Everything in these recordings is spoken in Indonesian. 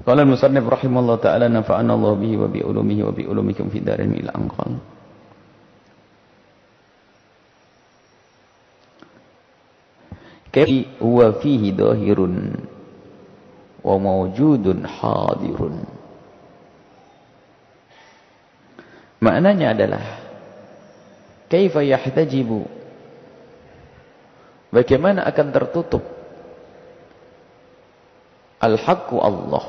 Qala al-musannif rahimallahu ta'ala nafa'ana Allah bihi wa bi ulumihi wa bi ulumikum fi darin ila anqal. Kaifa huwa fihi dhahirun wa mawjudun hadirun. Maknanya adalah kaifa yahtajibu, bagaimana akan tertutup al-haqqu Allah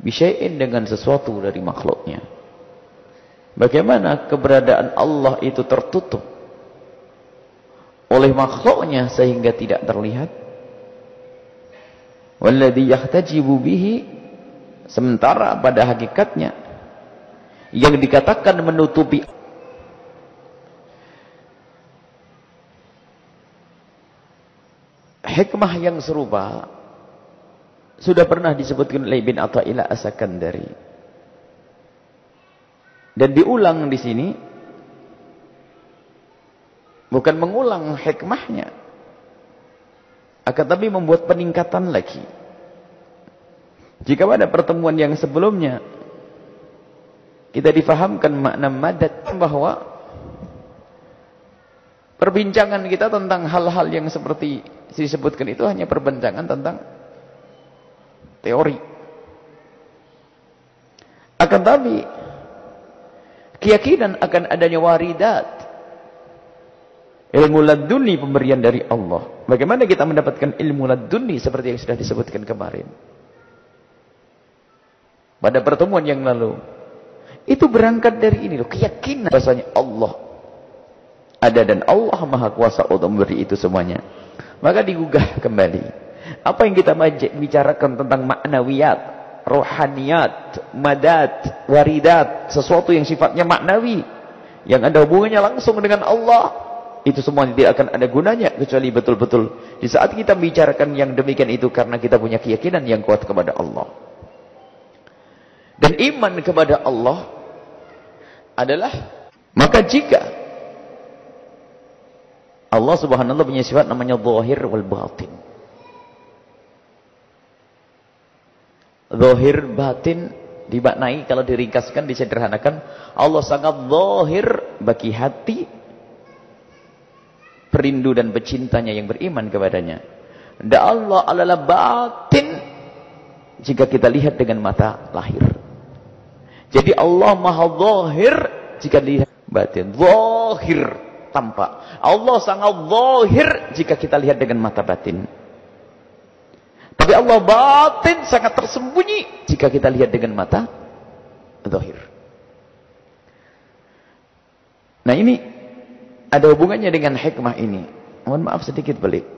bisyai'in, dengan sesuatu dari makhluknya. Bagaimana keberadaan Allah itu tertutup oleh makhluknya sehingga tidak terlihat. Walladhi yahtajibu bihi, sementara pada hakikatnya yang dikatakan menutupi hikmah yang serupa sudah pernah disebutkan oleh Ibn Athaillah As-Sakandari, dan diulang di sini. Bukan mengulang hikmahnya, akan tapi membuat peningkatan lagi. Jika pada pertemuan yang sebelumnya kita difahamkan makna madad, bahwa perbincangan kita tentang hal-hal yang seperti disebutkan itu hanya perbincangan tentang teori. Akan tapi keyakinan akan adanya waridat, ilmu laduni, pemberian dari Allah. Bagaimana kita mendapatkan ilmu laduni seperti yang sudah disebutkan kemarin pada pertemuan yang lalu. Itu berangkat dari ini loh, keyakinan bahasanya Allah ada dan Allah Maha Kuasa untuk memberi itu semuanya. Maka digugah kembali apa yang kita bicarakan tentang maknawiyat, rohaniyat, madat, waridat, sesuatu yang sifatnya maknawi, yang ada hubungannya langsung dengan Allah. Itu semua tidak akan ada gunanya kecuali betul-betul di saat kita bicarakan yang demikian itu karena kita punya keyakinan yang kuat kepada Allah. Dan iman kepada Allah adalah, maka jika Allah subhanahu wa ta'ala punya sifat namanya zahir wal batin. Zahir batin dimaknai, kalau diringkaskan, disederhanakan, Allah sangat zahir bagi hati perindu dan pecintanya yang beriman kepadanya. Dan Allah adalah batin jika kita lihat dengan mata lahir. Jadi Allah Maha Zahir jika dilihat batin. Zahir, tampak. Allah sangat zahir jika kita lihat dengan mata batin. Tapi Allah batin sangat tersembunyi jika kita lihat dengan mata zahir. Nah, ini ada hubungannya dengan hikmah ini. Mohon maaf sedikit balik.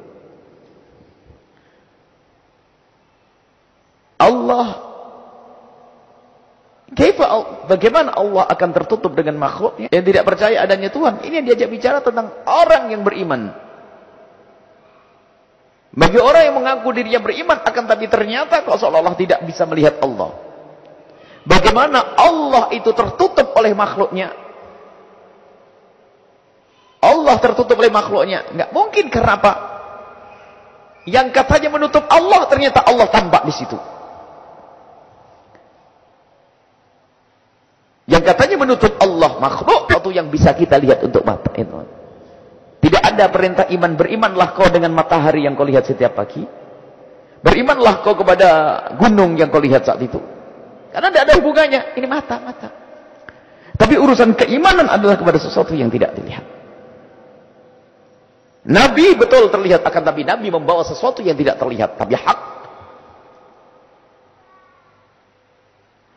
Bagaimana Allah akan tertutup dengan makhluknya yang tidak percaya adanya Tuhan? Ini yang diajak bicara tentang orang yang beriman. Bagi orang yang mengaku dirinya beriman, akan tapi ternyata kok seolah-olah tidak bisa melihat Allah. Bagaimana Allah itu tertutup oleh makhluknya? Allah tertutup oleh makhluknya. Enggak mungkin, karena apa? Yang katanya menutup Allah, ternyata Allah tampak di situ. Yang katanya menutup Allah, makhluk itu yang bisa kita lihat untuk mata itu. Tidak ada perintah iman. Berimanlah kau dengan matahari yang kau lihat setiap pagi. Berimanlah kau kepada gunung yang kau lihat saat itu. Karena tidak ada hubungannya. Ini mata. Tapi urusan keimanan adalah kepada sesuatu yang tidak dilihat. Nabi betul terlihat, akan tapi Nabi membawa sesuatu yang tidak terlihat, tapi hak.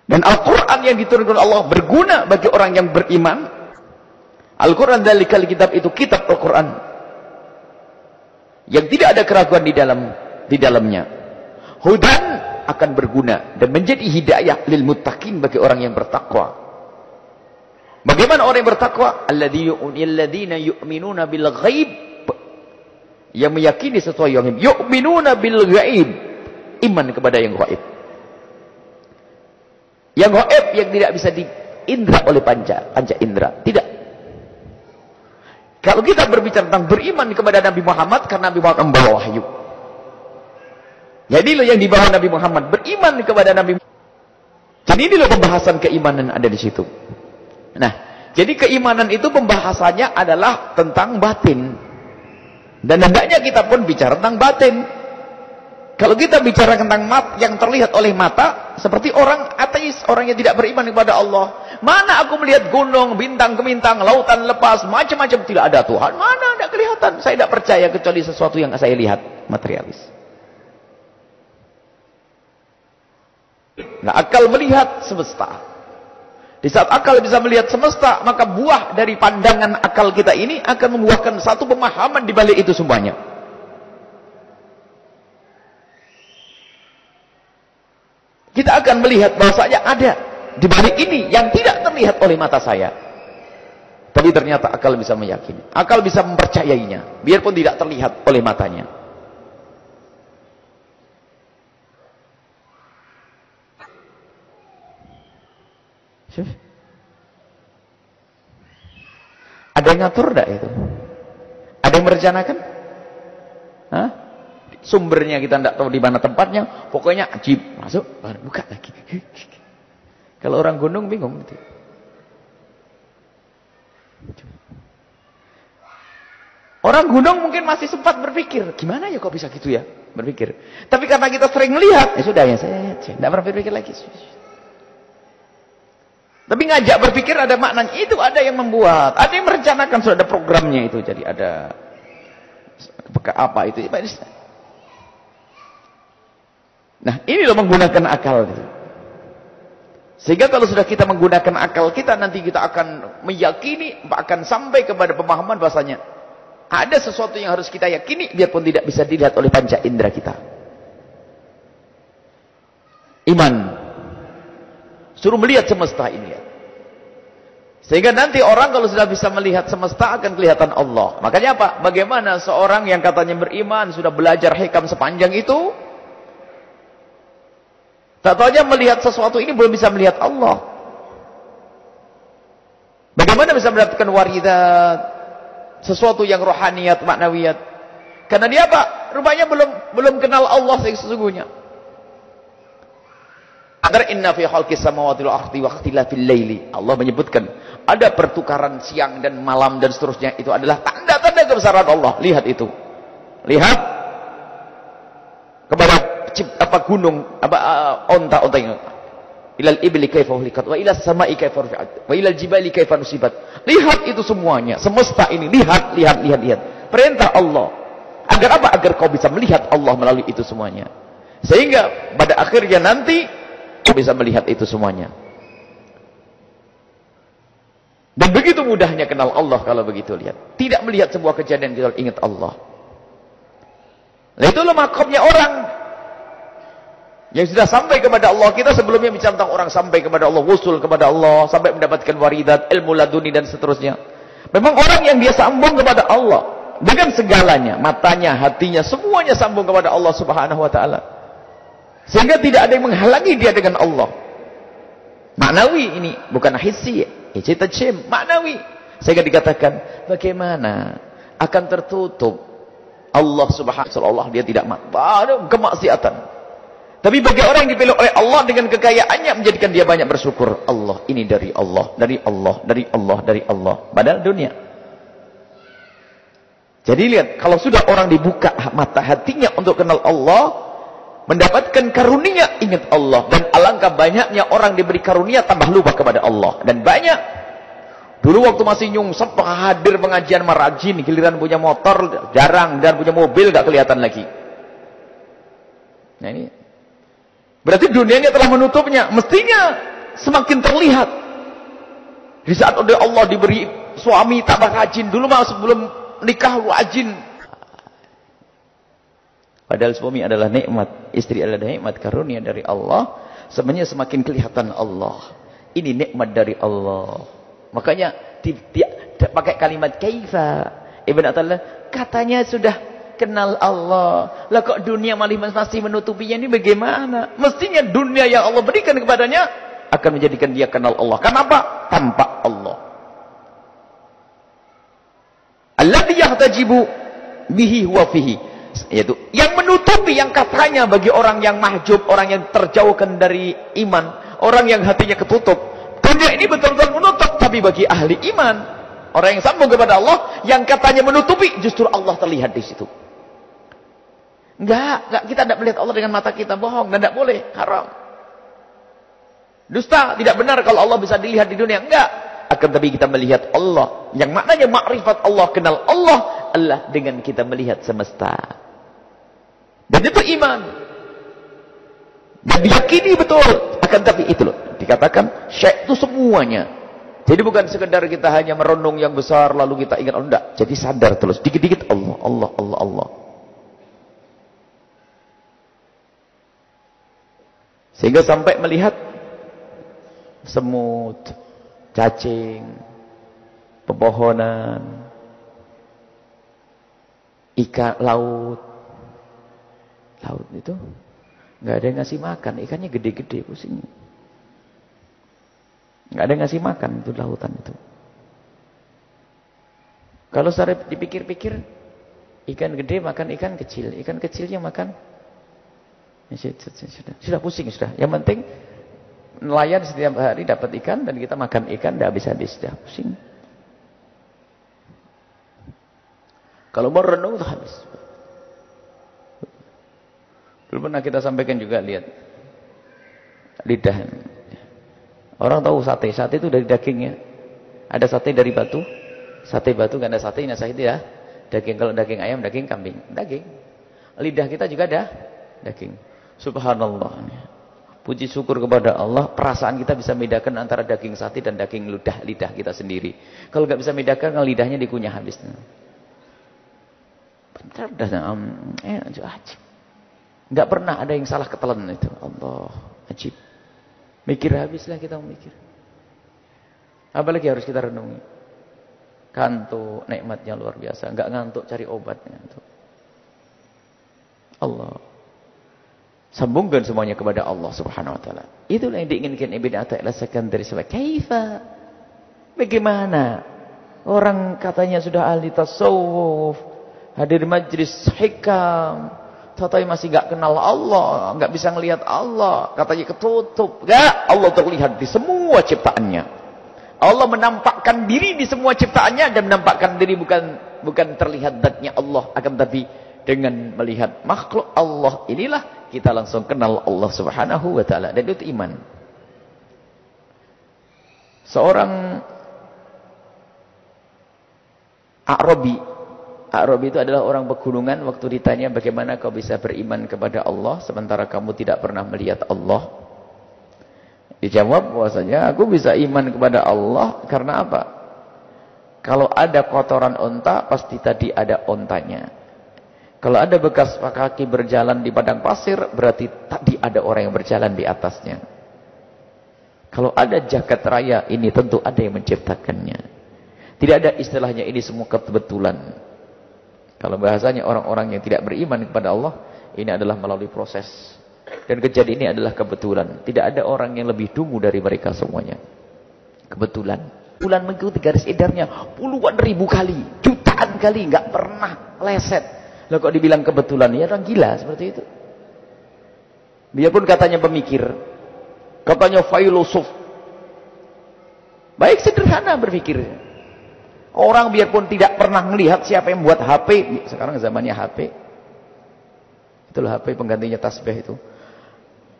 Dan Al-Quran yang diturunkan Allah berguna bagi orang yang beriman. Al-Quran dalikal kitab, itu kitab Al-Quran yang tidak ada keraguan di dalamnya. Hudan, akan berguna dan menjadi hidayah lil muttaqin, bagi orang yang bertakwa. Bagaimana orang yang bertakwa? Alladzina yu'minuna bil ghaib, yang meyakini sesuatu yang gaib. Yu'minuna bil ghaib, iman kepada yang gaib. Yang gaib yang tidak bisa diindra oleh panca indera. Tidak. Kalau kita berbicara tentang beriman kepada Nabi Muhammad, karena Nabi Muhammad membawa wahyu. Jadi lo yang dibawa Nabi Muhammad, beriman kepada Nabi Muhammad. Jadi ini loh pembahasan keimanan ada di situ. Nah, jadi keimanan itu pembahasannya adalah tentang batin. Dan hendaknya kita pun bicara tentang batin. Kalau kita bicara tentang yang terlihat oleh mata, seperti orang ateis, orang yang tidak beriman kepada Allah. Mana aku melihat gunung, bintang gemintang, lautan lepas, macam-macam, tidak ada Tuhan. Mana tidak kelihatan. Saya tidak percaya kecuali sesuatu yang saya lihat, materialis. Nah, akal melihat semesta. Di saat akal bisa melihat semesta, maka buah dari pandangan akal kita ini akan membuahkan satu pemahaman di balik itu semuanya. Kita akan melihat bahwasanya ada di balik ini yang tidak terlihat oleh mata saya. Tapi ternyata akal bisa meyakini. Akal bisa mempercayainya. Biarpun tidak terlihat oleh matanya. Ada yang ngatur enggak itu? Ada yang merencanakan? Hah? Sumbernya kita tidak tahu di mana tempatnya, pokoknya ajib, masuk, buka lagi. Kalau orang gunung bingung gitu. Orang gunung mungkin masih sempat berpikir, gimana ya kok bisa gitu ya, berpikir. Tapi karena kita sering melihat, ya sudah ya saya tidak pernah berpikir lagi. Tapi ngajak berpikir ada maknanya, itu ada yang membuat, ada yang merencanakan, sudah ada programnya itu, jadi ada apa itu. Nah, ini loh menggunakan akal. Sehingga kalau sudah kita menggunakan akal kita, nanti kita akan meyakini, akan sampai kepada pemahaman bahasanya ada sesuatu yang harus kita yakini, biarpun tidak bisa dilihat oleh panca indera kita. Iman. Suruh melihat semesta ini. Sehingga nanti orang kalau sudah bisa melihat semesta akan kelihatan Allah. Makanya apa? Bagaimana seorang yang katanya beriman, sudah belajar hikam sepanjang itu, tak tahu aja melihat sesuatu ini belum bisa melihat Allah. Bagaimana bisa mendapatkan waridat, sesuatu yang rohaniyat, maknawiyat? Karena dia apa? Rupanya belum kenal Allah sesungguhnya. Agar inna fi khalqis samawati wal ardi wa ikhtilafil laili. Allah menyebutkan ada pertukaran siang dan malam dan seterusnya, itu adalah tanda-tanda kebesaran Allah. Lihat itu. Lihat kepada gunung, onta-onta ini. Ilal ibli kaifa hulikat wa ilal sama'i kaifa rufi'at wa ilal jibali kaifa nusibat. Lihat itu semuanya, semesta ini, lihat. Perintah Allah. Agar apa? Agar kau bisa melihat Allah melalui itu semuanya. Sehingga pada akhirnya nanti kau bisa melihat itu semuanya. Dan begitu mudahnya kenal Allah kalau begitu lihat. Tidak melihat sebuah kejadian kita ingat Allah. Nah, itulah makomnya orang yang sudah sampai kepada Allah. Kita sebelumnya bicara tentang orang sampai kepada Allah, wusul kepada Allah, sampai mendapatkan waridat, ilmu laduni dan seterusnya. Memang orang yang dia sambung kepada Allah dengan segalanya, matanya, hatinya, semuanya sambung kepada Allah Subhanahu wa taala. Sehingga tidak ada yang menghalangi dia dengan Allah. Maknawi ini, bukan hissi, tajim, maknawi. Sehingga dikatakan, bagaimana akan tertutup Allah Subhanahu wa taala, dia tidak kemaksiatan. Tapi bagi orang yang dipilih oleh Allah dengan kekayaannya, menjadikan dia banyak bersyukur. Allah, ini dari Allah, dari Allah, dari Allah, dari Allah. Padahal dunia. Jadi lihat, kalau sudah orang dibuka mata hatinya untuk kenal Allah, mendapatkan karunia, ingat Allah. Dan alangkah banyaknya orang diberi karunia, tambah lupa kepada Allah. Dan banyak. Dulu waktu masih nyungsep, hadir pengajian marajin, giliran punya motor, jarang. Dan punya mobil, gak kelihatan lagi. Nah ini. Berarti dunianya telah menutupnya. Mestinya semakin terlihat. Di saat oleh Allah diberi suami tambah rajin. Dulu mah sebelum nikah rajin. Padahal suami adalah nikmat, istri adalah nikmat karunia dari Allah. Sebenarnya semakin kelihatan Allah. Ini nikmat dari Allah. Makanya tidak pakai kalimat kaifa. Ibn Attallah katanya sudah kenal Allah. Lah kok dunia masih menutupinya, ini bagaimana? Mestinya dunia yang Allah berikan kepadanya akan menjadikan dia kenal Allah. Kenapa? Tanpa Allah. Alladhi yahtajibu bihi huwa fihi. Yaitu yang menutup menutupi yang katanya bagi orang yang mahjub, orang yang terjauhkan dari iman, orang yang hatinya ketutup. Dunia ini betul-betul menutup, tapi bagi ahli iman, orang yang sambung kepada Allah, yang katanya menutupi, justru Allah terlihat di situ. Enggak, kita tidak melihat Allah dengan mata kita, bohong, dan tidak boleh, haram. Dusta, tidak benar kalau Allah bisa dilihat di dunia, enggak. Akan tapi kita melihat Allah, yang maknanya makrifat Allah, kenal Allah, Allah dengan kita melihat semesta. Dan itu iman. Dan diyakini betul. Akan tapi itu loh, dikatakan syekh itu semuanya. Jadi bukan sekedar kita hanya merenung yang besar lalu kita ingat, oh enggak. Jadi sadar terus, dikit-dikit Allah, Allah, Allah, Allah. Sehingga sampai melihat semut, cacing, pepohonan, ikan laut. Laut itu nggak ada yang ngasih makan, ikannya gede-gede pusing. Nggak ada yang ngasih makan itu lautan itu. Kalau secara dipikir-pikir, ikan gede makan ikan kecil, ikan kecilnya makan. Sudah pusing sudah. Yang penting nelayan setiap hari dapat ikan dan kita makan ikan tidak habis-habis, sudah pusing. Kalau mau renung sudah habis. Dulu pernah kita sampaikan juga, lihat lidah. Orang tahu sate, sate itu dari dagingnya. Ada sate dari batu, sate batu nggak ada sate, nasa itu ya. Daging, kalau daging ayam, daging kambing, daging. Lidah kita juga ada daging. Subhanallah. Puji syukur kepada Allah, perasaan kita bisa membedakan antara daging sate dan daging lidah kita sendiri. Kalau nggak bisa membedakan, kalau lidahnya dikunyah habis. Bentar dah, ajib. Nggak pernah ada yang salah ketelan itu. Allah, ajib. Mikir habislah kita mikir. Apalagi harus kita renungi. Kantuk, nikmatnya luar biasa. Nggak ngantuk cari obatnya. Allah. Sambungkan semuanya kepada Allah Subhanahu wa taala. Itulah yang diinginkan Ibnu Athaillah Sekandari. Kaifa? Bagaimana? Orang katanya sudah ahli tasawuf, hadir majlis hikam, tapi masih enggak kenal Allah, enggak bisa ngelihat Allah, katanya ketutup. Enggak, Allah terlihat di semua ciptaannya. Allah menampakkan diri di semua ciptaannya, dan menampakkan diri bukan terlihat zatnya Allah, akan tapi dengan melihat makhluk Allah inilah kita langsung kenal Allah Subhanahu wa taala, dan itu iman. Seorang A'rabi itu adalah orang pegunungan. Waktu ditanya bagaimana kau bisa beriman kepada Allah sementara kamu tidak pernah melihat Allah, dijawab bahwasanya aku bisa iman kepada Allah karena apa? Kalau ada kotoran unta, pasti tadi ada ontanya. Kalau ada bekas kaki berjalan di padang pasir, berarti tadi ada orang yang berjalan di atasnya. Kalau ada jagat raya, ini tentu ada yang menciptakannya. Tidak ada istilahnya ini semua kebetulan. Kalau bahasanya orang-orang yang tidak beriman kepada Allah, ini adalah melalui proses. Dan kejadian ini adalah kebetulan. Tidak ada orang yang lebih dungu dari mereka semuanya. Kebetulan. Bulan mengikuti garis edarnya puluhan ribu kali, jutaan kali, nggak pernah leset. Lah kok dibilang kebetulan? Ya orang gila seperti itu. Biarpun katanya pemikir, katanya filosof, baik sederhana berpikir. Orang biarpun tidak pernah melihat siapa yang buat HP, sekarang zamannya HP. Itulah HP penggantinya tasbih itu.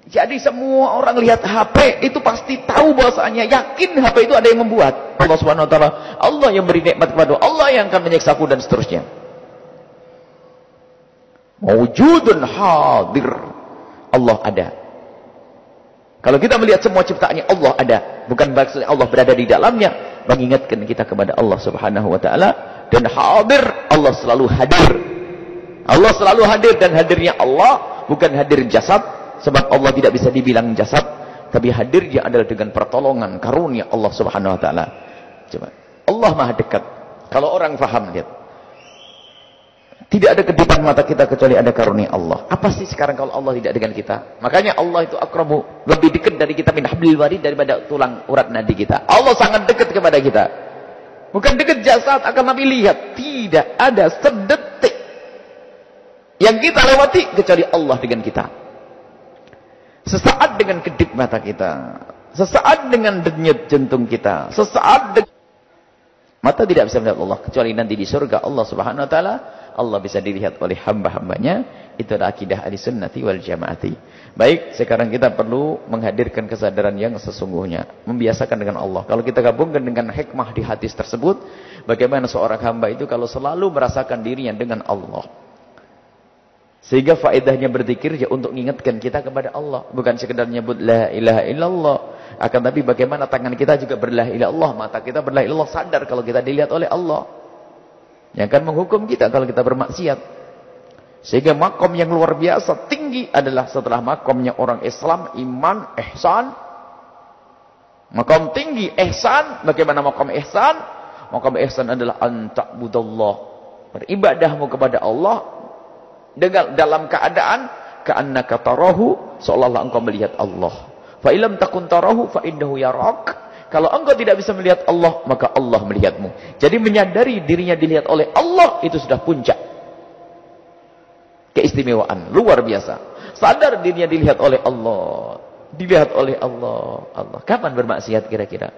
Jadi semua orang lihat HP itu pasti tahu bahwasanya, yakin HP itu ada yang membuat. Allah Subhanahu wa taala, Allah yang beri nikmat kepada, Allah yang akan menyiksaku dan seterusnya. Mawjudun hadir. Allah ada. Kalau kita melihat semua ciptaannya, Allah ada. Bukan maksudnya Allah berada di dalamnya, mengingatkan kita kepada Allah Subhanahu wa taala. Dan hadir, Allah selalu hadir. Allah selalu hadir, dan hadirnya Allah bukan hadir jasad, sebab Allah tidak bisa dibilang jasad, tapi hadirnya adalah dengan pertolongan karunia Allah Subhanahu wa taala. Coba. Allah Maha dekat. Kalau orang faham, lihat. Tidak ada kedipan mata kita kecuali ada karunia Allah. Apa sih sekarang kalau Allah tidak dengan kita? Makanya Allah itu akrabu, lebih dekat dari kita min hablil warid, daripada tulang urat nadi kita. Allah sangat dekat kepada kita. Bukan dekat jasad akan Nabi lihat. Tidak ada sedetik yang kita lewati kecuali Allah dengan kita. Sesaat dengan kedip mata kita, sesaat dengan denyut jantung kita, sesaat mata tidak bisa melihat Allah, kecuali nanti di surga Allah Subhanahu wa taala Allah bisa dilihat oleh hamba-hambanya. Itu adalah akidah Ahlussunnati wal Jamaati. Baik, sekarang kita perlu menghadirkan kesadaran yang sesungguhnya, membiasakan dengan Allah. Kalau kita gabungkan dengan hikmah di hadis tersebut, bagaimana seorang hamba itu kalau selalu merasakan dirinya dengan Allah. Sehingga faedahnya berzikir ya untuk mengingatkan kita kepada Allah, bukan sekedar nyebut la ilaha illallah, akan tapi bagaimana tangan kita juga berla ilaha illallah, mata kita berla ilaha illallah, sadar kalau kita dilihat oleh Allah yang akan menghukum kita kalau kita bermaksiat. Sehingga makom yang luar biasa tinggi adalah setelah makomnya orang Islam, iman, ihsan. Makom tinggi ihsan. Bagaimana makom ihsan? Makom ihsan adalah anta'budallah, beribadahmu kepada Allah dengan dalam keadaan ka'annaka tarahu, seolah-olah engkau melihat Allah. Fa illam takun tarahu fa innahu yarak. Kalau engkau tidak bisa melihat Allah, maka Allah melihatmu. Jadi menyadari dirinya dilihat oleh Allah itu sudah puncak keistimewaan luar biasa. Sadar dirinya dilihat oleh Allah, dilihat oleh Allah. Allah. Kapan bermaksiat kira-kira?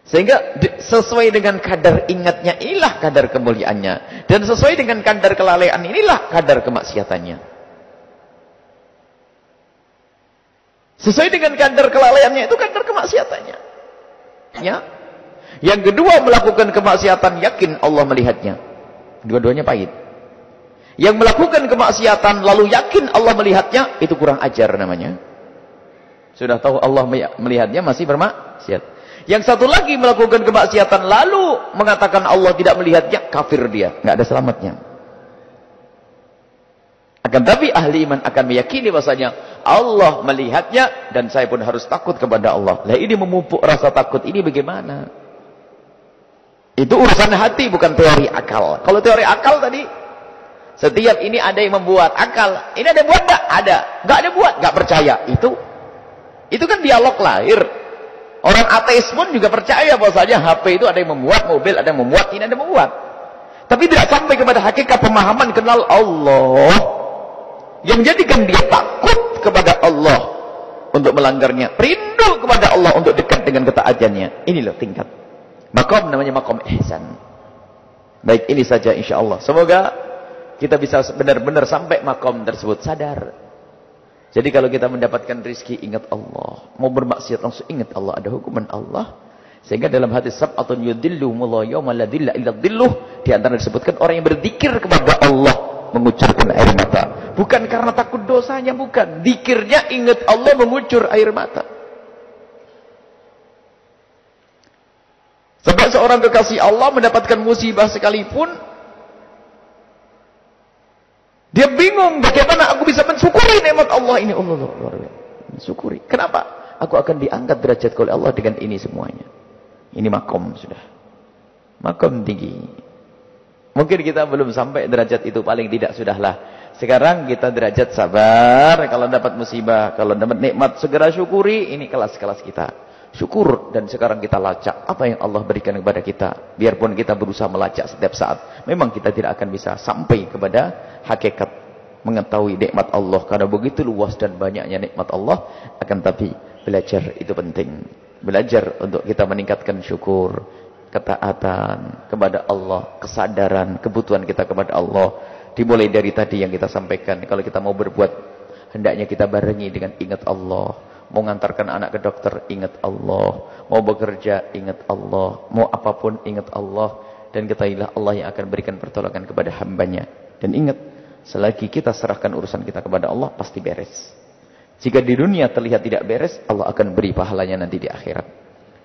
Sehingga sesuai dengan kadar ingatnya inilah kadar kemuliaannya, dan sesuai dengan kadar kelalaian inilah kadar kemaksiatannya. Sesuai dengan kadar kelalaiannya itu kadar kemaksiatannya. Ya. Yang kedua, melakukan kemaksiatan yakin Allah melihatnya. Dua-duanya pahit. Yang melakukan kemaksiatan lalu yakin Allah melihatnya, itu kurang ajar namanya. Sudah tahu Allah melihatnya masih bermaksiat. Yang satu lagi melakukan kemaksiatan lalu mengatakan Allah tidak melihatnya, kafir dia, nggak ada selamatnya. Akan tapi ahli iman akan meyakini bahasanya Allah melihatnya dan saya pun harus takut kepada Allah. Lah ini memupuk rasa takut ini bagaimana? Itu urusan hati, bukan teori akal. Kalau teori akal tadi, setiap ini ada yang membuat akal. Ini ada yang buat enggak? Ada. Enggak ada buat, enggak percaya. Itu kan dialog lahir. Orang ateis pun juga percaya bahwasanya HP itu ada yang membuat, mobil ada yang membuat, ini ada yang membuat. Tapi tidak sampai kepada hakikat pemahaman kenal Allah yang menjadikan dia takut kepada Allah untuk melanggarnya, rindu kepada Allah untuk dekat dengan ketaatannya. Ini loh tingkat. Makom namanya makom ihsan. Baik, ini saja insyaallah. Semoga kita bisa benar-benar sampai makom tersebut, sadar. Jadi kalau kita mendapatkan rizki, ingat Allah. Mau bermaksiat langsung ingat Allah, ada hukuman Allah. Sehingga dalam hadis sab'atun yudhilluhumullahu yawma la dhilla illa dhilluh, di antara disebutkan orang yang berzikir kepada Allah mengucurkan air mata. Bukan karena takut dosanya, bukan. Zikirnya ingat Allah mengucur air mata. Sebab seorang kekasih Allah mendapatkan musibah sekalipun, dia bingung bagaimana aku bisa mensyukuri nikmat Allah ini. Allah luar biasa. Syukuri. Kenapa? Aku akan diangkat derajatku oleh Allah dengan ini semuanya. Ini makom sudah. Makom tinggi. Mungkin kita belum sampai derajat itu, paling tidak sudahlah. Sekarang kita derajat sabar kalau dapat musibah, kalau dapat nikmat segera syukuri. Ini kelas-kelas kita. Syukur, dan sekarang kita lacak apa yang Allah berikan kepada kita. Biarpun kita berusaha melacak setiap saat, memang kita tidak akan bisa sampai kepada hakikat mengetahui nikmat Allah, karena begitu luas dan banyaknya nikmat Allah. Akan tapi belajar itu penting. Belajar untuk kita meningkatkan syukur, ketaatan kepada Allah, kesadaran kebutuhan kita kepada Allah. Dimulai dari tadi yang kita sampaikan, kalau kita mau berbuat, hendaknya kita barengi dengan ingat Allah. Mau ngantarkan anak ke dokter, ingat Allah. Mau bekerja, ingat Allah. Mau apapun, ingat Allah. Dan ketahuilah Allah yang akan berikan pertolongan kepada hambanya. Dan ingat, selagi kita serahkan urusan kita kepada Allah, pasti beres. Jika di dunia terlihat tidak beres, Allah akan beri pahalanya nanti di akhirat.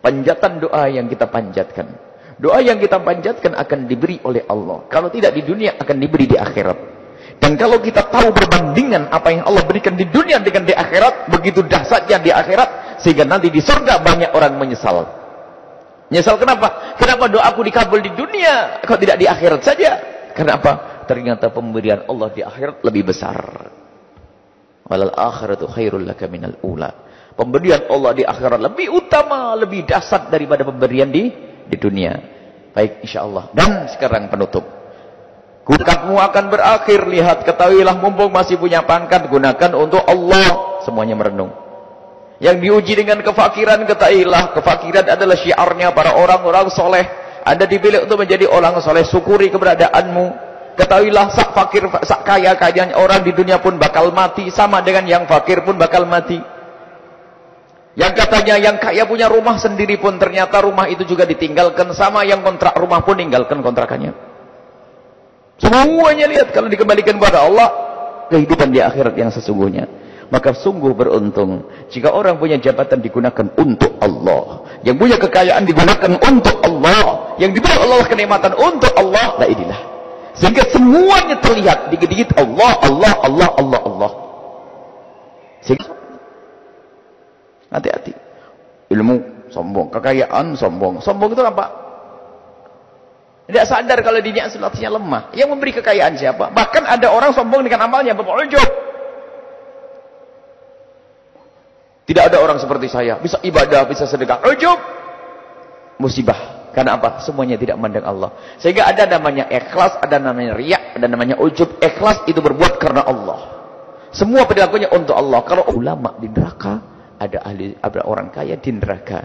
Panjatan doa yang kita panjatkan, doa yang kita panjatkan akan diberi oleh Allah. Kalau tidak di dunia, akan diberi di akhirat. Dan kalau kita tahu perbandingan apa yang Allah berikan di dunia dengan di akhirat, begitu dahsyatnya di akhirat, sehingga nanti di surga banyak orang menyesal. Menyesal kenapa? Kenapa doaku dikabul di dunia, kok tidak di akhirat saja? Kenapa? Ternyata pemberian Allah di akhirat lebih besar. Walal akhiratu khairul laka minal ula. Pemberian Allah di akhirat lebih utama, lebih dahsyat daripada pemberian di dunia. Baik, insyaallah. Dan sekarang penutup. Hutangmu akan berakhir. Lihat, ketahuilah, mumpung masih punya pangkat, gunakan untuk Allah. Semuanya merenung. Yang diuji dengan kefakiran, ketahuilah, kefakiran adalah syiarnya para orang-orang soleh. Anda dipilih untuk menjadi orang soleh, syukuri keberadaanmu. Ketahuilah, sak fakir, sak kaya kayanya orang di dunia pun bakal mati, sama dengan yang fakir pun bakal mati. Yang katanya yang kaya punya rumah sendiri pun ternyata rumah itu juga ditinggalkan, sama yang kontrak rumah pun tinggalkan kontrakannya. Semuanya lihat, kalau dikembalikan kepada Allah, kehidupan di akhirat yang sesungguhnya. Maka sungguh beruntung jika orang punya jabatan digunakan untuk Allah, yang punya kekayaan digunakan untuk Allah, yang diberi Allah kenikmatan untuk Allah. La inilah. Sehingga semuanya terlihat dikit-dikit Allah, Allah, Allah, Allah, Allah. Sehingga hati-hati. Ilmu sombong, kekayaan sombong. Sombong itu apa? Tidak sadar kalau dirinya selatihnya lemah. Yang memberi kekayaan siapa? Bahkan ada orang sombong dengan amalnya, berujub. Tidak ada orang seperti saya, bisa ibadah, bisa sedekah. Ujub. Musibah. Karena apa? Semuanya tidak memandang Allah. Sehingga ada namanya ikhlas, ada namanya riya, ada namanya ujub. Ikhlas itu berbuat karena Allah. Semua perilakunya untuk Allah. Kalau ulama di neraka, ada orang kaya di neraka.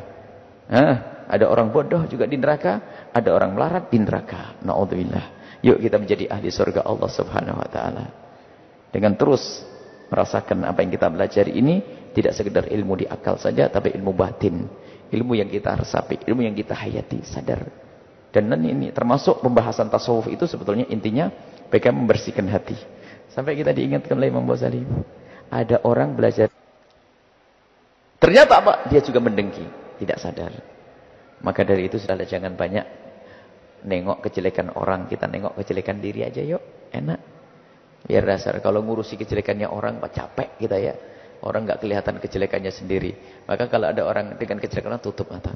Ada orang bodoh juga di neraka, ada orang melarat di neraka. Na'udzubillah. Yuk kita menjadi ahli surga Allah Subhanahu wa taala. Dengan terus merasakan apa yang kita belajar ini, tidak sekedar ilmu di akal saja, tapi ilmu batin, ilmu yang kita resapi, ilmu yang kita hayati, sadar. Dan ini termasuk pembahasan tasawuf itu sebetulnya intinya bagaimana membersihkan hati. Sampai kita diingatkan oleh Imam Ghazali, ada orang belajar, ternyata apa? Dia juga mendengki, tidak sadar. Maka dari itu sudahlah, jangan banyak nengok kejelekan orang, kita nengok kejelekan diri aja yuk, enak. Biar dasar, kalau ngurusi kejelekannya orang, capek kita ya. Orang nggak kelihatan kejelekannya sendiri. Maka kalau ada orang dengan kejelekan, tutup mata.